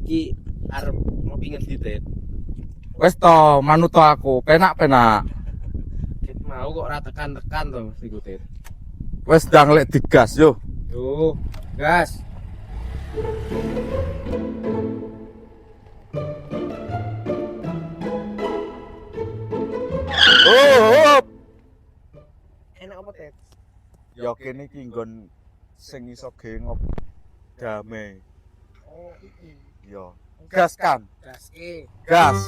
Ki arep ngopi ngendi, Tit? Wes to, manut to aku, penak-penak. Tit mau kok ora tekan-tekan to iku, Tit. Wes ndang lek digas yo. Yo, gas. Oh, Enak apa, Tit? ya kene iki nggon sing iso gengop damai. Oh, iki. Yo. Gas kan? Gas Gas.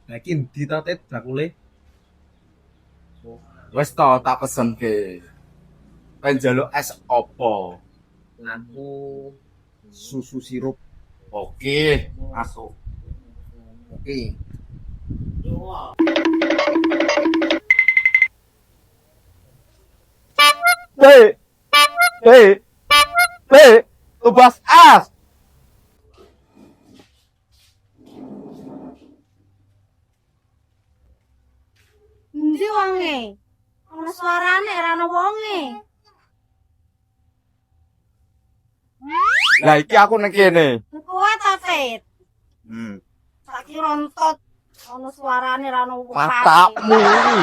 Lah iki ndi to, Tit, bakule? Wes to tak pesenke. Pengen njaluk es opo? Aku susu sirup. Oke, masuk. Oke. Hei, ubas as. Endi wonge? Ana suarane ora ana wonge. Lah iki aku nang kene. Kowe ta, Fit? Saiki rontot. Ana suarane ora ana wong. Matamu iki.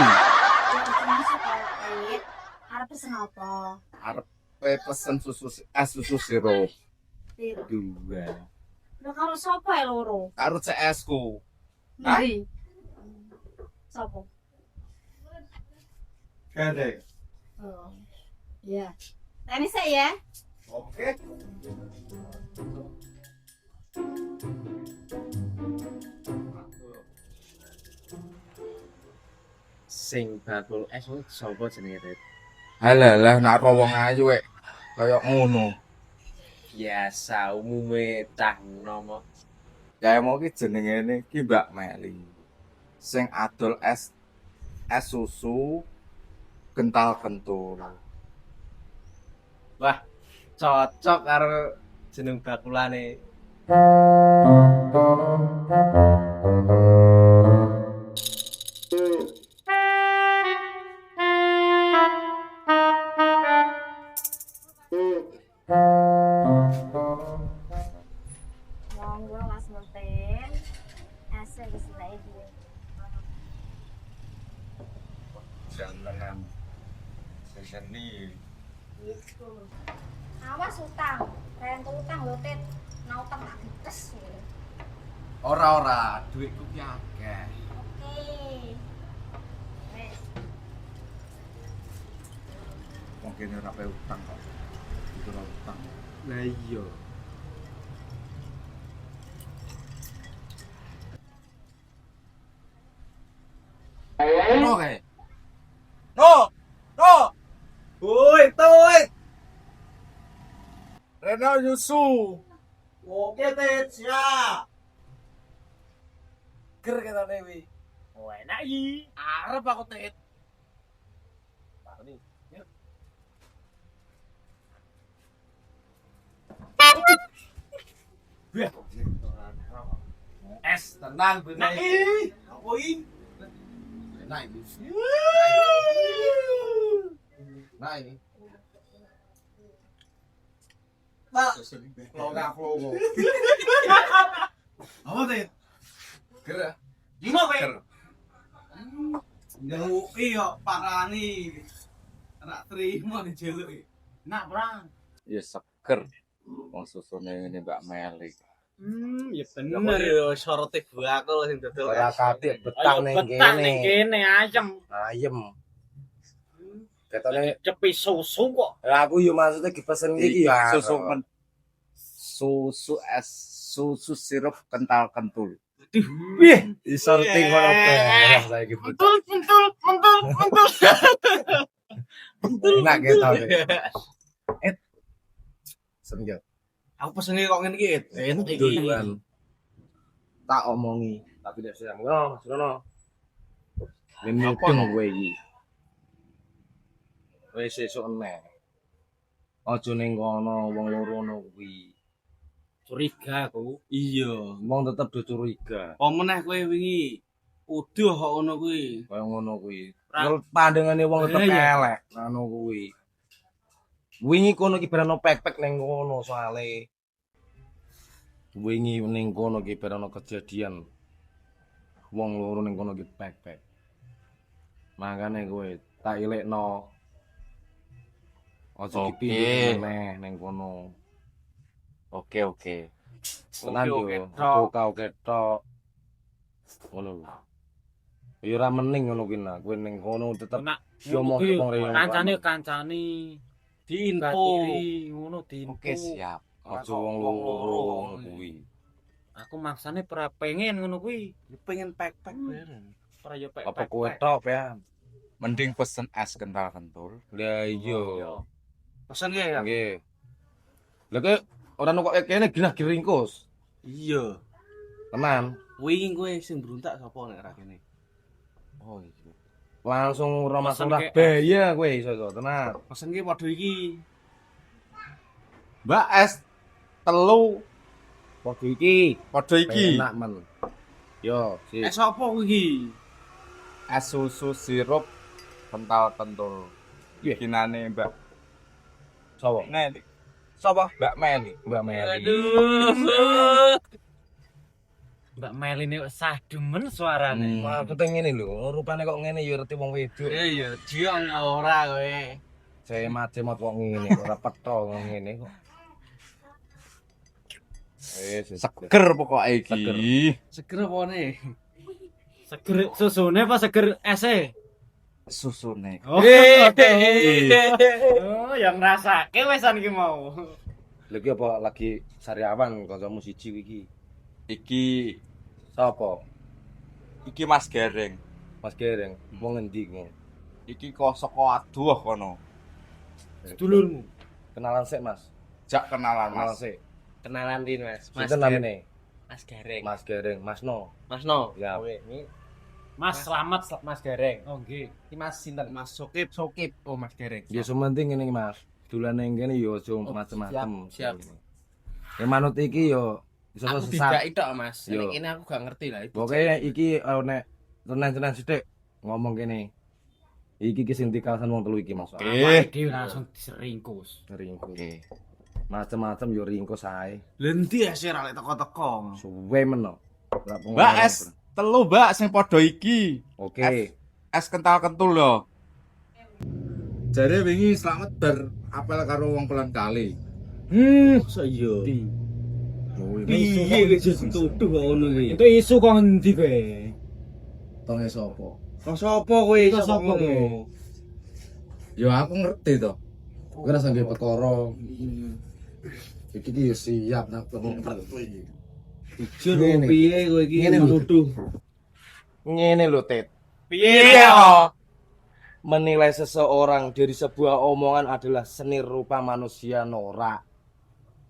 Arep pesen apa? Arep pesen susu sirup. Piro? 2. Lho karo sapa ya loro? Karo CS-ku. Ndi? Sapa? Gandeng. Oh. Iya. Tani sik ya. Oke. Sing bakul es kuwi sapa jenenge, Tit? Halah, nak ro wong ayu wek kaya ngono. Biasa umume cah nomo. Ya mau ki jenengene ki Mbak Meli. Sing adol es susu kental-kentul. Wah, cocok karo jeneng bakulane. Monggo Mas Monten. Asal wis lae dhewe. Jangan seseni. Gitu. Awas utang. Rent utang lho, Tit. Nah utang tak dites. Ora, duitku ki akeh. Oke. Wes. Wong kene ora pe utang kok. Itu ora utang. Lah iya. No kae. No. Woi, toy. Reno Yusu. Oke, Tit, siap. Ger kata Dewi. Oh, enak iki. Arep aku, Tit. Takoni. Yuk. Es tenang bener. Apa iki? Enak ini. Nah ini. Pak, Kalau nggak flow. apa, Tit? Ger ya? Lima, Pak. Ger. Nyeluki kok parani. Ora terima dijeluki. Nak perang. Ya seger. Wong susune ngene Mbak Meli. Ya bener yo sorote bakul sing dodol. Ora katik betang ning Betang ning kene. kene ayem. Ayem. Ketone Cepi susu kok. aku yo maksudnya dipesen iki ya. Susu susu sirup kental kentul. Wih, iso ngerti ngono bareng saiki. Mentul. Enak kita. Senja. Aku pesene kok ngene iki. Enak iki. Duluan. Tak omongi, tapi nek sayang ngono, Mas Rono. Ini pun kowe iki. Wis sesuk eneh. Aja ning kono wong loro ngono kuwi. Curiga aku. Iya, wong tetep do curiga. Apa meneh kowe wingi uduh kok ngono kuwi. Kaya ngono kuwi. Pandangane wong tetep elek ngono kuwi. Wingi kono iki berano pek-pek ning kono soalé. Wingi ning kono iki berano kejadian. Wong loro ning kono iki pek-pek. Makane kowe tak ilekno. Aja dipindah meneh ning kono. Oke. Tenan yo, kau ketok. Ngono. Ya ora mening ngono kuwi nah, kowe ning kono tetep diomong kancane diinfo ngono diinfo. Oke, siap. Aja wong loro ngono kuwi. Aku maksane ora pengen ngono kuwi. Pengen pek-pek bareng. Ora yo pek. Apa kowe tok ya? Mending pesen es kental kentul. Lah iya. Pesan ya. Nggih. Lah kowe ora nukok kene genah diringkus. Iya. Tenan. Wingi kowe sing bruntak sapa nek ra kene? Oh iya. Langsung ora masalah bahaya kowe iso tenan. Pesen ki padha iki. Mbak es telu Padha iki. padha iki. Enak men. Yo, sip. Sapa iki? Es susu sirup kental kentul. Bikinane Mbak. Sopo? Nek sapa? Mbak Meli. Mbak Meli. Aduh. Mbak Meli ini sah demen suarane. Wah, aku ngene lho, rupane kok ngene ya reti wong wedok. Iya, diong ora kowe. Saya macem kok ngene, ora petho ngene kok. Seger pokoke iki. Seger apa ne? Seger susune apa seger ese? Susune. Oh, oh yang ngrasake wesan iki mau. Lha iki apa lagi sariawan kancamu siji iki? Iki Sapa? iki Mas Gereng. Mas Gereng. Wong endi iki? Iki kok saka aduh kono. Sedulurmu. Kenalan sik, Mas. Jak kenalan Kenalan Mas. sik. Kenalan din Mas. Sinten namine? Mas Gareng. Mas Gereng, Mas No. Mas No. Ya. Mas selamat Mas Gareng. Oh nggih. Iki Mas sinten? Mas Sokip. Oh Mas Gareng. Ya sementing ngene iki, Mas. Dolane kene ya aja macem-macem. siap. Ya manut iki ya iso Aku sesat. tidak tok Mas. Yo. Nek kene aku gak ngerti lah. Pokoke iki nek tenan-tenan sithik ngomong kene. Iki sing dikawasan wong telu iki, Mas. Awake dhewe langsung diseringkus. Ringkus. Oke. Macem-macem yo ringkus ae. Lendi ese ra lek teko-teko. Suwe men no. Mbak es telu Mbak sing padha iki. Oke. Es kental kentul lho. Jare wingi Slamet bar apel karo wong Kulon Kali. Masa iya? Piye iki dituduh kok ngono iki? Itu isu kok endi kowe? Tonge sapa? Kok sapa kowe iso Sapa ngono? kowe? Ya aku ngerti to. Kowe rasa nggih perkara. Iki ki yo siap nak iki. Jujur piye kowe iki nuduh? Ngene lho, Tit. Piye? Menilai seseorang dari sebuah omongan adalah seni rupa manusia norak.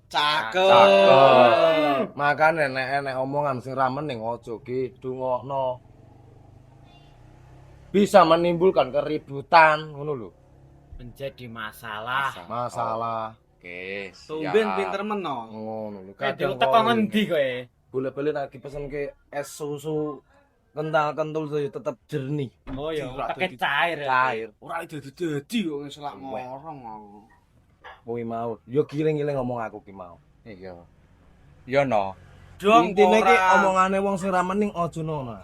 Cakep. Makane nek omongan sing ra mening aja didungokno. Bisa menimbulkan keributan ngono lho. Menjadi masalah. Masalah Oke. Tumben siap. pinter meno. ngono lho. Kadang teko ngendi kowe? Boleh-boleh nek dipesenke es susu kental kentul saya tetap jernih. Oh ya, Tidak pakai cair. Cair. Ora dadi-dadi kok selak ngorong aku. Kuwi mau. Yo giling-giling ngomong aku ki mau. Iya. Yo no. Dong Intine ki ora. omongane wong sing ra mening aja ngono.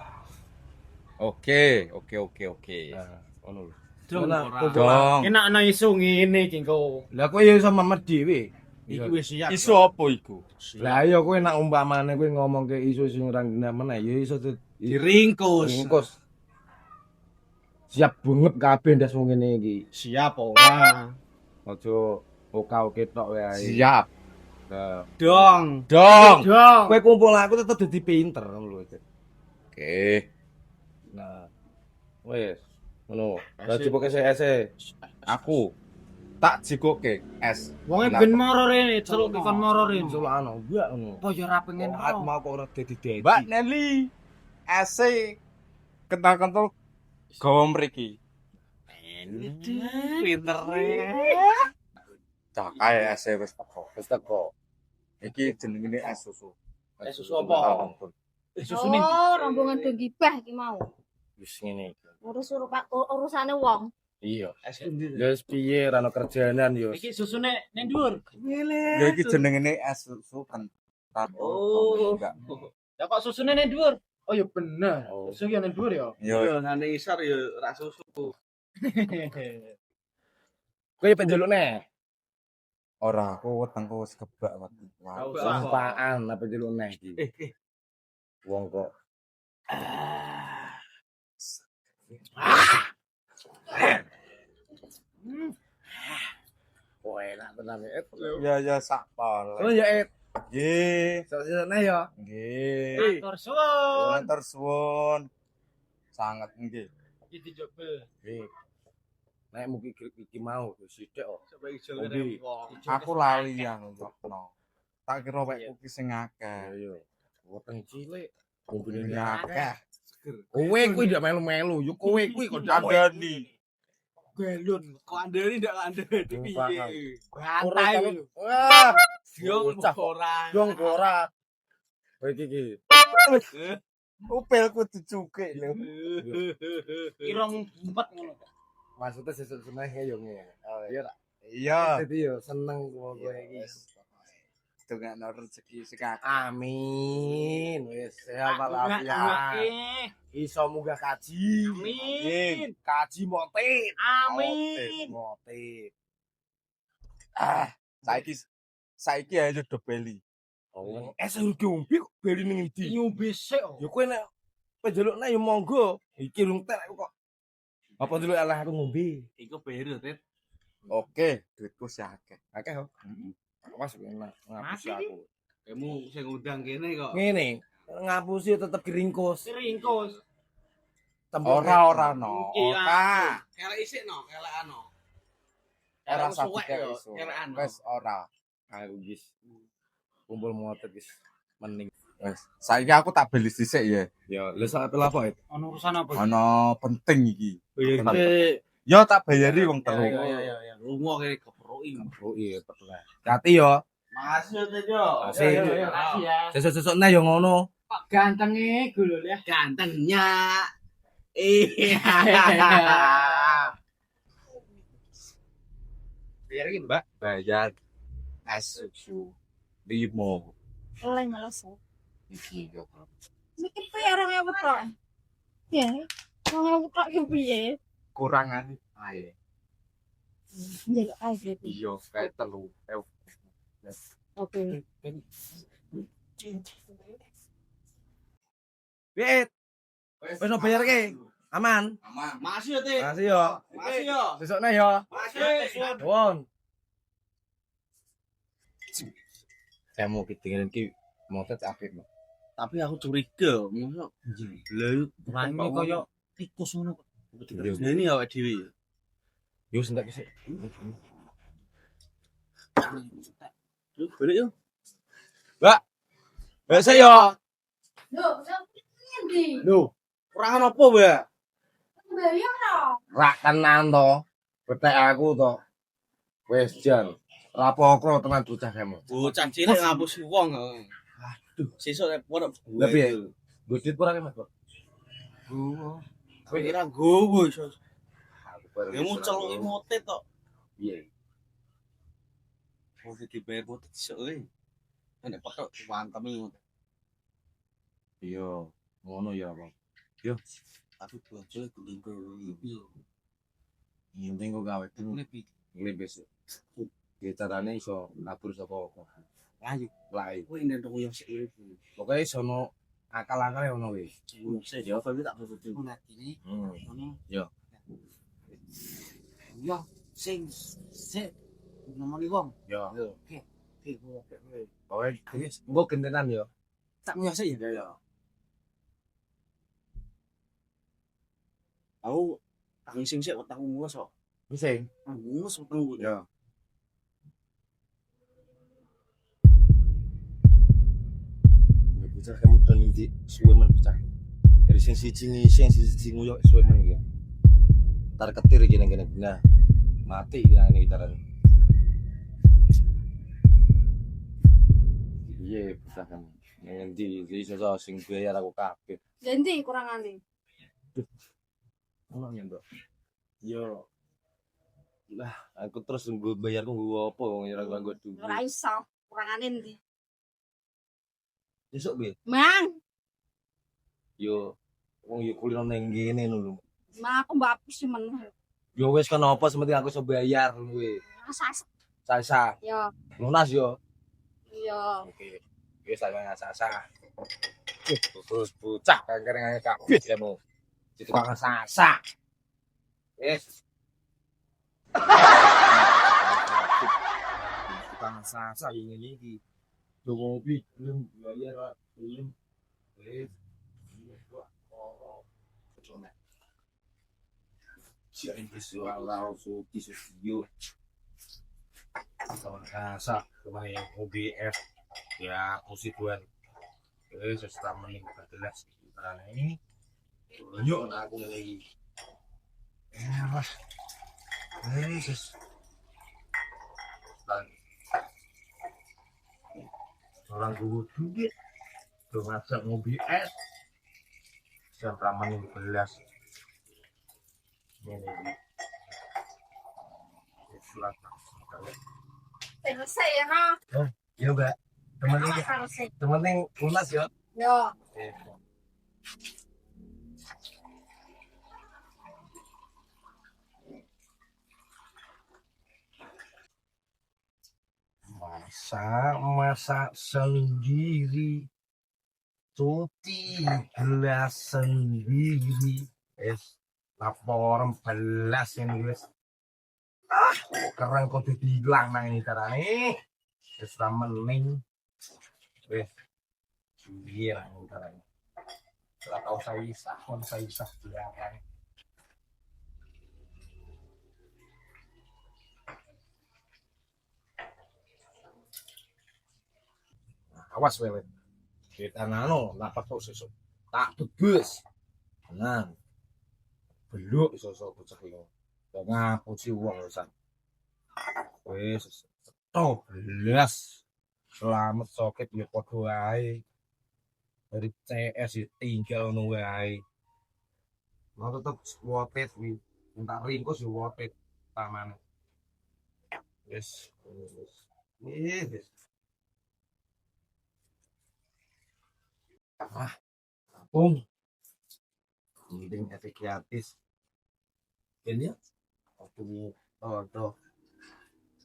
Oke. Nah, ngono lho. Dong Nah, ora. Dong. Kena ana isu ngene iki engko. Lah kowe ya iso memet dhewe. Iki wis siap. Isu apa iku? Lah iya kowe nek umpamane kowe ngomongke isu sing ora genah meneh ya iso Diringkus. ringkus. Siap banget kabeh ndas wong ngene iki. Siap ora. Aja oka-oke tok wae. Siap. Nah, Dong. dong. Dong. Kowe kumpul aku tetep dadi pinter ngono lho. Oke. Nah. Wis, ngono. Lah jipoke ese. Aku tak jikoke es. Wonge ben moro rene, celuk kon moro rene. Sulano mbak ngono. Apa ya ora pengen Aku ro. mau kok ora dadi-dadi. Mbak Nelly ese kental-kental gawa mriki. Pintere. Cak ae ese wis teko. Wis teko. Iki jenenge es susu. Es susu apa? Susune. Oh, rombongan do gibah iki mau. Wis ngene iki. Urusane wong. Iya. Ya wis piye ra ono kerjaanan yo. Iki susune ning dhuwur. Ya iki jenenge es susu kental. Oh. Enggak. Ya kok susune ning dhuwur? Oh ya bener. Oh. Susu ya ning dhuwur ya. Yo ngene isor ya ra susu. Kowe penjeluk neh. ora aku wetengku wis gebak waktu. Apaan apa penjeluk neh iki? Wong kok Oh enak tenan ya. Ya sakpol. Oh ya et. Nggih. Sesuk ya. Nggih. Matur suwun. Matur suwun. Sangat nggih. Iki dijobel. Nggih. Nek mugi iki mau sithik kok. Sampai ijo Ngombe. Aku lali ya ngono. Tak kira wekku ki sing akeh. Ayo. Weteng cilik. Ngombene Ngene akeh. Kowe kuwi ndak melu-melu, yo kowe kuwi kok Andani. Galon, kok andeni ndak andeni piye? Santai lho. Santai. Wah, Yo bocah. ora. dong ora. Kowe iki. Upelku dicukik lho. Irong empet ngono. Maksudnya sesuk seneng yo ngene. Oh iya tak. Iya. Dadi yo seneng kowe iki. Dongakno rezeki sing akeh. Amin. Wis sehat walafiat. Iso munggah kaji. Amin. Kaji motit. Amin. Motit. Saiki ayo do beli. Oh, suruh diombe kok beli ning ndi? Nyombe sik. Ya kowe nek penjelukne ya monggo. Iki rung tek kok. Apa dulu alah aku ngombe? Iku bayar Rit. Oke, duitku sih akeh. Akeh kok. Awas enak ngapusi aku. Kamu sing ngundang kene kok. Ngene, ngapusi tetep diringkus. Ringkus. Ora no. Iya. Ora. Kelek isik no, kelek ano. Ora Kelek satu suwek kayak yo, iso. kelek ano. Wes ora. Aku wis kumpul motor wis mending. Wes. Saiki aku tak beli dhisik ya. Ya, lha sak apa? Ono urusan apa? Ono penting iki. Bayar Yo tak bayari wong telu. Ya. Lunga kene keproki. Oh iya, betul. Hati yo. Makasih Tejo. Makasih. Makasih ya. Sesuk-sesuk neh yo ngono. Pak gantenge gulul ya. Gantengnya. Iya. Biarin, Mbak. Bayar. Asusu. Limo. Oleh malas. Iki yo. Mikir piye 2000 tok. Ya. 2000 tok ki piye? Kurangan ae. Njaluk ae berarti. Iya, kayak telu. Oke. Wit. Wis no bayar ke? Aman. Makasih yo, Tit. Makasih yo. Makasih yo. Sesuk neh yo. Makasih. Nuwun. Saya mau ketinggalan ki motor apik, Mbak. Tapi aku curiga, mosok lha Rame koyo tikus ngono kok. ini awake dhewe. Yo sentak sik. Lu balik yo. Biasa yo. Lho, ngendi? Lho, Kurang apa, Mbak? Bayar to. rak tenan to. Betek aku to. Wis jan. Rapokro tenan bocah kamu. Bocah cilik ngapus wong. Aduh, sesuk nek pondok. Lah piye? Godit ora ke, Mas? Kowe kira gowo iso. Aku baru. Kamu celuki motet tok. Piye? Mau dibayar motet sesuk e. Nek potok wantem ngono. Iya, ngono ya, Bang. Tapi bocah tinggal yo. Yang penting kok gawe dulu Lebih nglebes. Ya carane iso kabur saka ayo. lae. Kowe nek ndok yo sik urip. Pokoke sono akal-akale ono wis. Sik yo tapi tak tutup. Ngatine. Ngono. Yo. Yo, sing sik nomoni wong. Yo. Oke. Oh, wis mbok gentenan yo. Tak nyosek ya. Aku tangi sing sik weteng ngurus kok. Sing Ngurus weteng ya. bocah kamu dan di suwe men bocah. Dari sing siji ngising sing siji nguyok suwe men iki. Entar ketir iki nang kene nah. Mati nang ini gitaran. Iya, bocah kamu. Yang di sosok sing bayar aku kabeh. Ganti kurangane. Ono nyendok. Yo. Lah, aku terus nggo bayarku nggo apa wong ora nggo duit. Ora iso, kurangane ndi? Besok piye? Mang, Yo wong yo kulino ning kene lho. nah aku mbak apus sih men. Yo wis kan apa sementing aku iso bayar kuwi. Sasa. Sasa. Yo, Lunas yo. iya. Oke. Wis tak sasa. Terus bocah kengkering kabeh kamu. Ditukang sasa. Wis. Tukang sasa ini iki. Jokowi belum bayar belum. Wis. Siapa visual langsung disio. Tukang sasa kemarin OBS ya konstituen. Wis setelah meninggal jelas karena ini. Yuk aku lagi. Wah. Yesus. Orang guru duit. Tuh ngajak mobil es. Jam ramen 12. Ini. Surat. Selesai ya, no. Yo, Mbak. Temen lunas ya. Yo. Masak sendiri, cuci gelas sendiri, lapor belas ini guys. Keren kok dibilang nang ini cara nih, mening, iya nang cara ini. Setelah tahu saya isah belakang. Awas wewe. Kita nano lapak tuh sesuk. Tak tebus. Tenang. Beluk sosok bocah iki. Ya ngapu si wong wisan. Wis to belas. Selamat soket ya padha wae. Dari CS tinggal ngono wae. Mau tetep wotet wi. Tak ringkos yo wotet taman. Wis. Wis. Mending efek gratis. Ini ya. Aku tuh.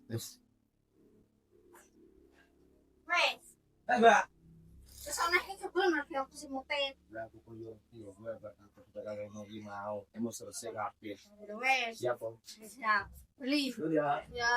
Terus. Wes, Mbak. terus ana iki kebon nanti aku sih mutet. Lah aku yo gue bakal mau emo selesai kabeh. Wes, Siap, Om. siap. Beli. Ya. Ya.